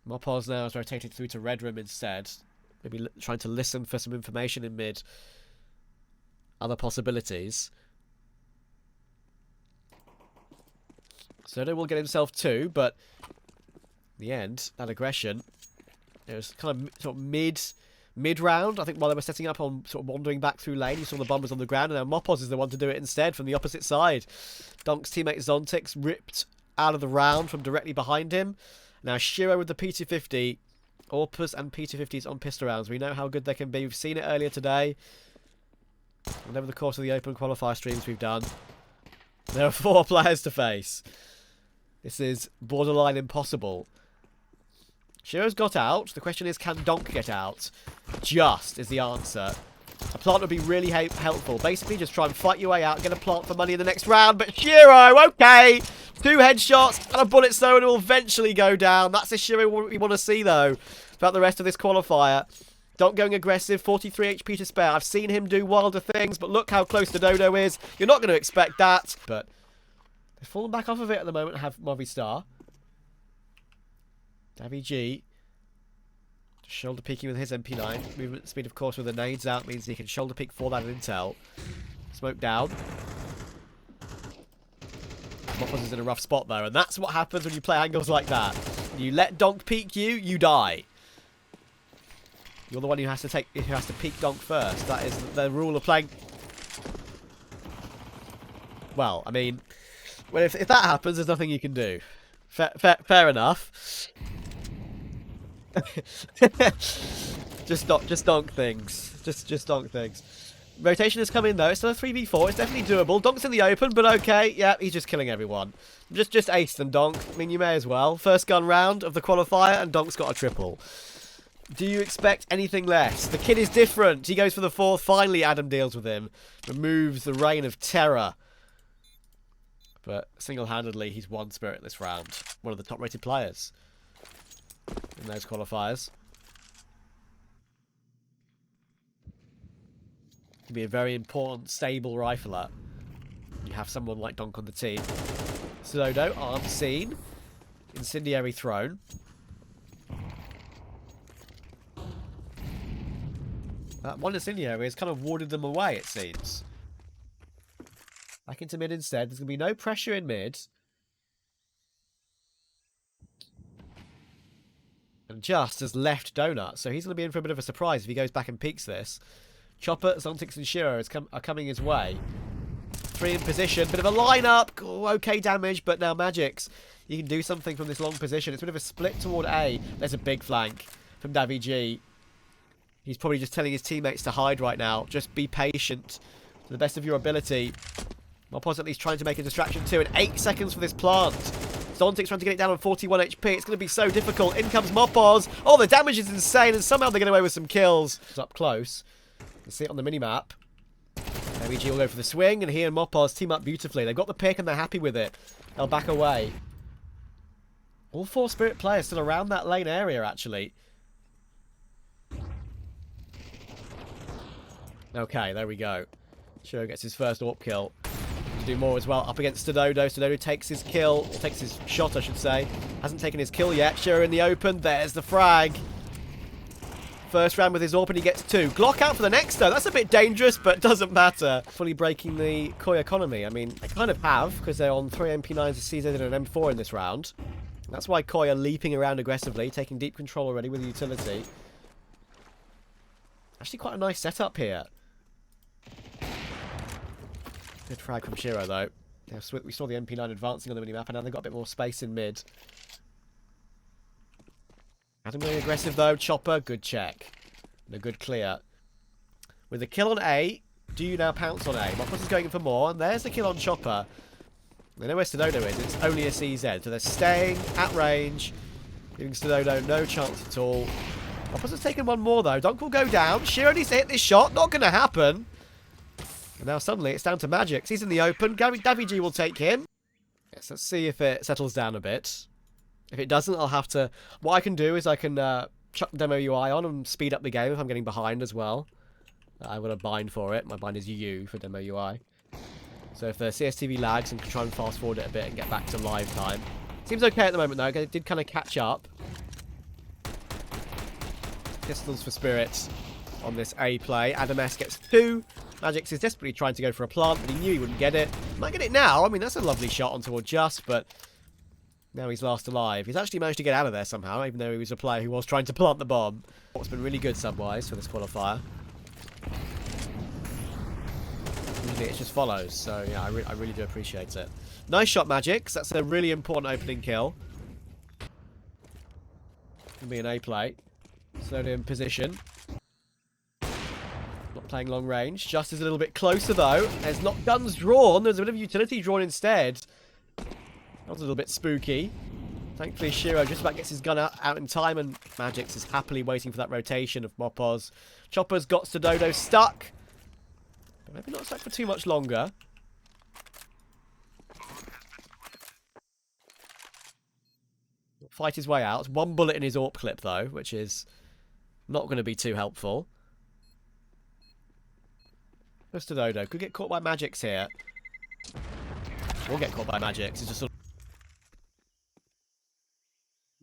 Mopoz now is rotating through to Red Room instead. Maybe trying to listen for some information in mid. Other possibilities. SH1RO will get himself 2, but in the end, that aggression, it was kind of sort of mid-round. I think while they were setting up on sort of wandering back through lane, you saw the bombers on the ground, and now Mopoz is the one to do it instead from the opposite side. Donk's teammate Zontix ripped out of the round from directly behind him. Now SH1RO with the P250. Orpus and P250s on pistol rounds. We know how good they can be. We've seen it earlier today. And over the course of the open qualifier streams we've done. There are 4 players to face. This is borderline impossible. SH1RO's got out. The question is, can Donk get out? Just is the answer. A plant would be really helpful. Basically, just try and fight your way out, get a plant for money in the next round. But SH1RO, okay! 2 headshots and a bullet stone will eventually go down. That's the SH1RO we want to see, though, throughout the rest of this qualifier. Donk going aggressive, 43 HP to spare. I've seen him do wilder things, but look how close the Dodo is. You're not going to expect that. But they've fallen back off of it at the moment, have Movistar. Davy G. Shoulder peeking with his MP9. Movement speed, of course, with the nades out means he can shoulder peek for that intel. Smoke down. Mopoz is in a rough spot, though, and that's what happens when you play angles like that. When you let Donk peek you, you die. You're the one who has to peek Donk first. That is the rule of playing. Well, I mean, well, if that happens, there's nothing you can do. Fair enough. just donk things. Just donk things. Rotation has come in though. It's still a 3v4. It's definitely doable. Donk's in the open, but okay. Yeah, he's just killing everyone. Just ace them, Donk. I mean, you may as well. First gun round of the qualifier, and Donk's got a triple. Do you expect anything less? The kid is different. He goes for the 4th. Finally, Adam deals with him. Removes the reign of terror. But single-handedly, he's won Spirit this round. One of the top-rated players in those qualifiers. Can be a very important, stable rifler. You have someone like Donk on the team. SH1RO, arm seen. Incendiary thrown. That one incendiary has kind of warded them away, it seems. Back into mid instead. There's going to be no pressure in mid. And Just has left Donut, so he's going to be in for a bit of a surprise if he goes back and peeks this. Chopper, Zontix and SH1RO are coming his way. 3 in position. Bit of a lineup. Oh, okay damage, but now Magix. You can do something from this long position. It's a bit of a split toward A. There's a big flank from Davy G. He's probably just telling his teammates to hide right now. Just be patient to the best of your ability. Mopoz at least trying to make a distraction too. And 8 seconds for this plant. Zontix trying to get it down on 41 HP. It's going to be so difficult. In comes Mopoz. Oh, the damage is insane. And somehow they get away with some kills. It's up close. You can see it on the minimap. MG will go for the swing. And he and Mopoz team up beautifully. They've got the pick and they're happy with it. They'll back away. All 4 Spirit players still around that lane area, actually. Okay, there we go. SH1RO gets his first AWP kill. To do more as well. Up against SH1RO. SH1RO takes his kill. Takes his shot, I should say. Hasn't taken his kill yet. SH1RO in the open. There's the frag. First round with his AWP and he gets 2. Glock out for the next though. That's a bit dangerous, but doesn't matter. Fully breaking the Koi economy. I mean, they kind of have, because they're on 3 MP9s, a CZ and an M4 in this round. That's why Koi are leaping around aggressively, taking deep control already with the utility. Actually quite a nice setup here. Good frag from SH1RO though. Yeah, we saw the MP9 advancing on the minimap and now they've got a bit more space in mid. Adam going aggressive though. Chopper, good check. And a good clear. With the kill on A, do you now pounce on A? Mopoz is going in for more, and there's the kill on Chopper. They know where SH1RO is. It's only a CZ, so they're staying at range, giving SH1RO no chance at all. Mopoz has taken one more though. Donk will go down. SH1RO needs to hit this shot. Not going to happen. And now suddenly it's down to Magix. He's in the open. Davy G will take him. Yes, let's see if it settles down a bit. If it doesn't, I'll have to... What I can do is I can chuck the demo UI on and speed up the game if I'm getting behind as well. I've got a bind for it. My bind is UU for demo UI. So if the CSTV lags, I can try and fast forward it a bit and get back to live time. Seems okay at the moment though. It did kind of catch up. Pistols for Spirits on this A play. Adam S gets 2. Magix is desperately trying to go for a plant, but he knew he wouldn't get it. Might get it now. I mean, that's a lovely shot on toward Just, but now he's last alive. He's actually managed to get out of there somehow, even though he was a player who was trying to plant the bomb. What's been really good sub-wise for this qualifier. Usually it just follows, so yeah, I really do appreciate it. Nice shot, Magix. That's a really important opening kill. Can be an A play. Slowly in position. Not playing long range. Just is a little bit closer though. There's not guns drawn. There's a bit of utility drawn instead. That was a little bit spooky. Thankfully, SH1RO just about gets his gun out in time, and Magix is happily waiting for that rotation of Mopos. Chopper's got Stododo stuck. But maybe not stuck for too much longer. Fight his way out. 1 bullet in his AWP clip, though, which is not going to be too helpful. Stododo could get caught by Magix here. Will get caught by Magix. It's just sort of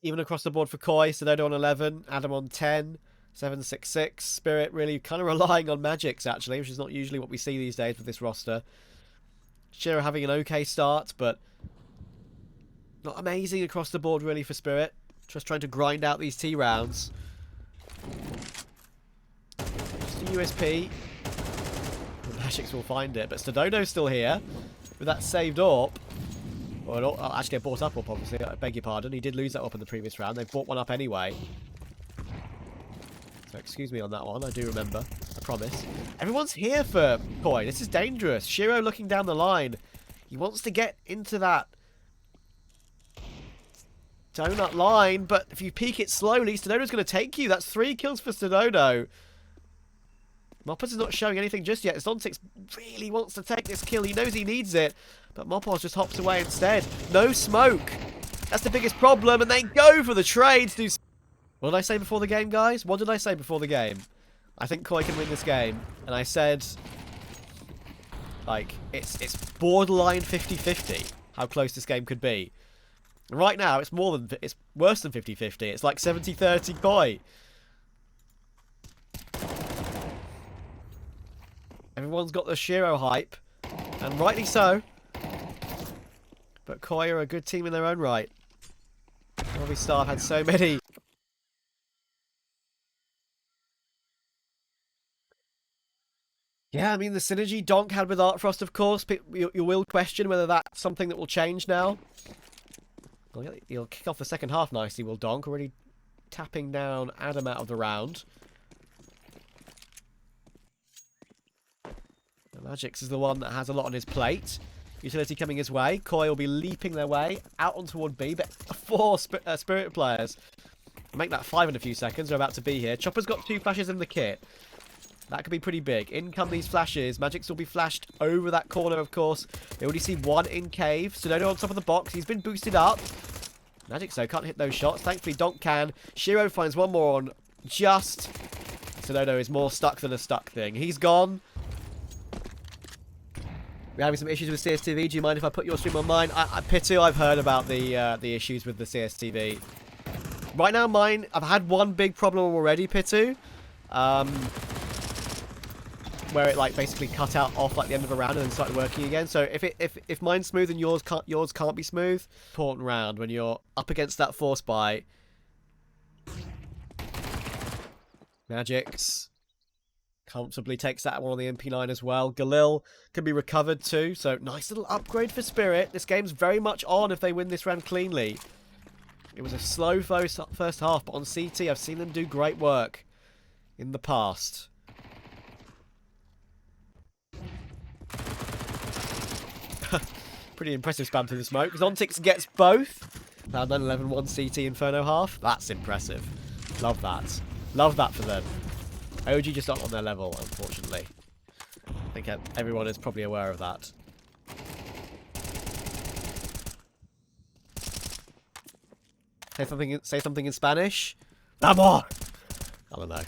even across the board for Koi. Stododo on 11, Adam on 10, 766. Spirit really kind of relying on Magix, actually, which is not usually what we see these days with this roster. SH1RO having an okay start, but not amazing across the board, really, for Spirit. Just trying to grind out these T rounds. Just a USP. Magix will find it, but Stododo's still here with that saved AWP. Well, actually, I bought up AWP, obviously. I beg your pardon. He did lose that AWP in the previous round. They've bought one up anyway. So excuse me on that one. I do remember. I promise. Everyone's here for Koi. This is dangerous. SH1RO looking down the line. He wants to get into that donut line, but if you peek it slowly, Stododo's going to take you. That's 3 kills for Stododo. Moppers is not showing anything just yet. Zontix really wants to take this kill. He knows he needs it, but Moppos just hops away instead. No smoke. That's the biggest problem, and they go for the trades. What did I say before the game, guys? What did I say before the game? I think Koi can win this game, and I said, like, it's borderline 50-50 how close this game could be. Right now, it's worse than 50-50. It's like 70-30 Koi. Everyone's got the SH1RO hype, and rightly so. But Koi are a good team in their own right. Movistar have had so many. Yeah, I mean, the synergy Donk had with Artfrost, of course. You will question whether that's something that will change now. Well, he'll kick off the second half nicely, will Donk. Already tapping down Adam out of the round. Magix is the one that has a lot on his plate. Utility coming his way. Koi will be leaping their way out on toward B, but 4 Spirit players. Make that 5 in a few seconds. They're about to be here. Chopper's got 2 flashes in the kit. That could be pretty big. In come these flashes. Magix will be flashed over that corner, of course. They already see 1 in cave. Stododo on top of the box. He's been boosted up. Magix, though, can't hit those shots. Thankfully, Donk can. SH1RO finds 1 more on Just. Stododo is more stuck than a stuck thing. He's gone. We're having some issues with CSTV. Do you mind if I put your stream on mine? Pitu, I've heard about the issues with the CSTV. Right now, mine, I've had 1 big problem already, Pitu. Where it like basically cut out off like the end of a round and then started working again. So if mine's smooth and yours can't be smooth, important round when you're up against that force buy. Magix comfortably takes that one on the MP9 as well. Galil can be recovered too, so nice little upgrade for Spirit. This game's very much on if they win this round cleanly. It was a slow first half, but on CT I've seen them do great work in the past. Pretty impressive spam through the smoke. Zontix gets both. Now 9-11 1 CT Inferno half. That's impressive. Love that. Love that for them. OG just not on their level, unfortunately. I think everyone is probably aware of that. Say something in Spanish. Vamos! I don't know.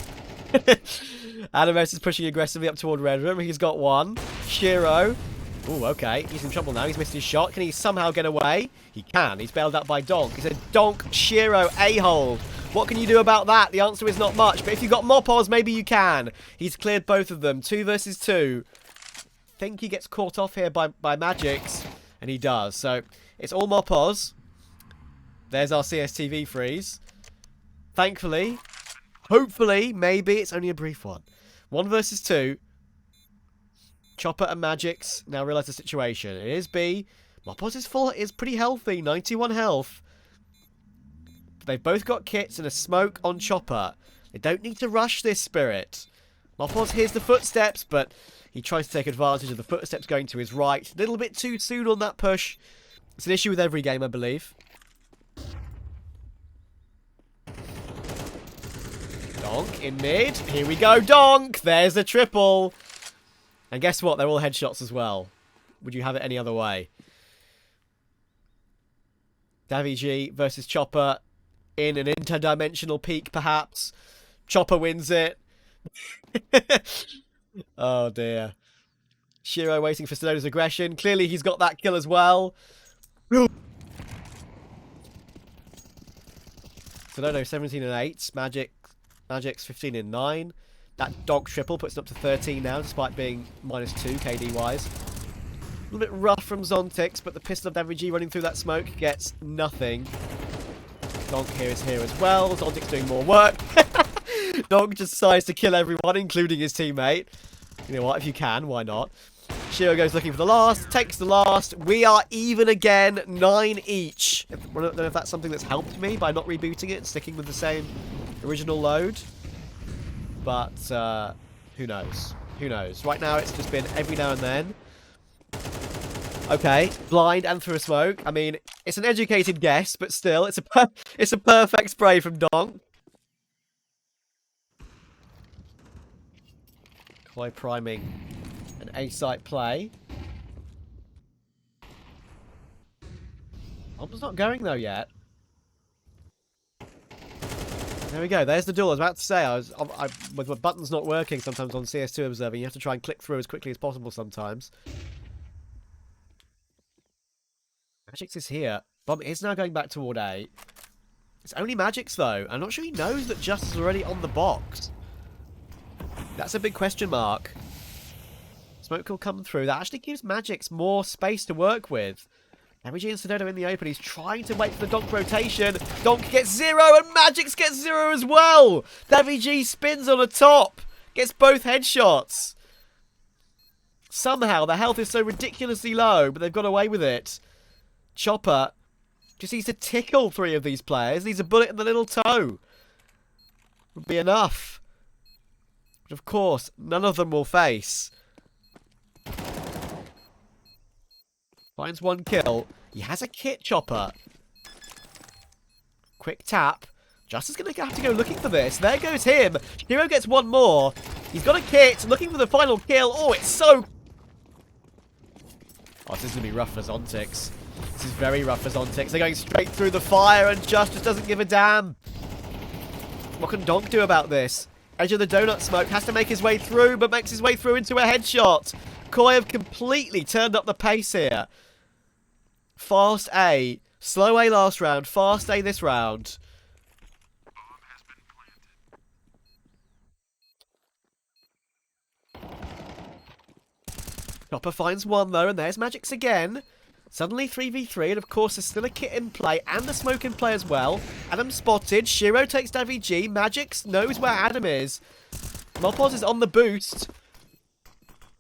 Animus is pushing aggressively up toward Red Room. He's got 1. SH1RO. Ooh, okay. He's in trouble now. He's missed his shot. Can he somehow get away? He can. He's bailed out by Donk. He's a Donk SH1RO A-hold What can you do about that? The answer is not much. But if you've got Mopos, maybe you can. He's cleared both of them. 2 versus 2. Think he gets caught off here by Magix. And he does. So it's all Mopos. There's our CSTV freeze. Thankfully, hopefully, maybe it's only a brief one. 1 versus 2. Chopper and Magix now realise the situation. It is B. Mopos is pretty healthy. 91 health. They've both got kits and a smoke on Chopper. They don't need to rush this, Spirit. Mopos hears the footsteps, but he tries to take advantage of the footsteps going to his right. A little bit too soon on that push. It's an issue with every game, I believe. Donk in mid. Here we go, Donk. There's a triple. And guess what? They're all headshots as well. Would you have it any other way? Davy versus Chopper in an interdimensional peak, perhaps. Chopper wins it. Oh, dear. SH1RO waiting for Sonoda's aggression. Clearly, he's got that kill as well. Sonoda 17 and 8. Magic's 15 and 9. That Donk triple puts it up to 13 now, despite being -2 KD-wise. A little bit rough from Zontix, but the pistol of Davy running through that smoke gets nothing. Donk here is here as well. Zontix doing more work. Donk just decides to kill everyone, including his teammate. You know what? If you can, why not? SH1RO goes looking for the last, takes the last. We are even again, 9 each. I don't know if that's something that's helped me by not rebooting it and sticking with the same original load. But who knows? Who knows? Right now, it's just been every now and then. Okay, blind and through a smoke. I mean, it's an educated guess, but still, it's a perfect spray from Donk. QUAL priming an A-site play. Bomb's not going though yet. There we go. There's the duel. I was about to say, with my buttons not working sometimes on CS2 observing, you have to try and click through as quickly as possible sometimes. Magix is here. Bomb is now going back toward A. It's only Magix though. I'm not sure he knows that Just is already on the box. That's a big question mark. Smoke will come through. That actually gives Magix more space to work with. Davy and Sonoda in the open. He's trying to wait for the Donk rotation. Donk gets 0 and Magix gets 0 as well. Davy spins on the top. Gets both headshots. Somehow the health is so ridiculously low, but they've got away with it. Chopper just needs to tickle 3 of these players. Needs a bullet in the little toe. Would be enough. But of course, none of them will face. Finds 1 kill. He has a kit, Chopper. Quick tap. Just is going to have to go looking for this. There goes him. SH1RO gets 1 more. He's got a kit. Looking for the final kill. Oh, it's so... Oh, this is going to be rough for Zontix. This is very rough for Zontix. They're going straight through the fire and just doesn't give a damn. What can Donk do about this? Edge of the donut smoke. Has to make his way through, but makes his way through into a headshot. Koi have completely turned up the pace here. Fast A. Slow A last round. Fast A this round. Chopper finds 1 though, and there's Magix again. Suddenly 3v3, and of course there's still a kit in play and a smoke in play as well. Adam spotted. SH1RO takes Davy. Magix knows where Adam is. Mopos is on the boost.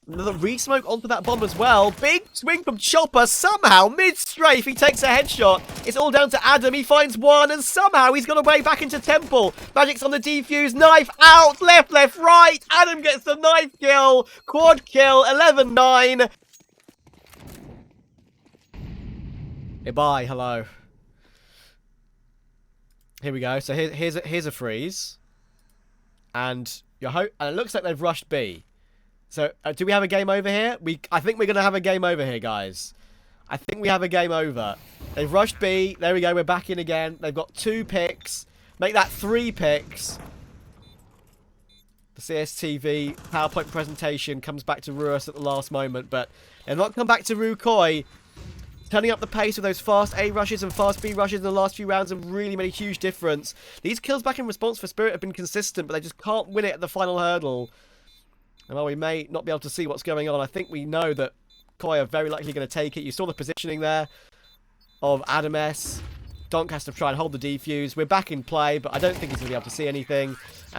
Another re-smoke onto that bomb as well. Big swing from Chopper. Somehow, mid-strafe, he takes a headshot. It's all down to Adam. He finds 1, and somehow he's got away back into Temple. Magic's on the defuse. Knife out. Left, right. Adam gets the knife kill. Quad kill. 11-9. Bye. Hello. Here we go. So here's a freeze. And it looks like they've rushed B. So, do we have a game over here? I think we're going to have a game over here, guys. I think we have a game over. They've rushed B. There we go. We're back in again. They've got 2 picks. Make that 3 picks. The CSTV PowerPoint presentation comes back to Ruus at the last moment, but they'll not come back to Ru Koi. Turning up the pace with those fast A rushes and fast B rushes in the last few rounds have really made a huge difference. These kills back in response for Spirit have been consistent, but they just can't win it at the final hurdle. And while we may not be able to see what's going on, I think we know that Koi are very likely going to take it. You saw the positioning there of Adam S. Donk has to try and hold the defuse. We're back in play, but I don't think he's going to be able to see anything. And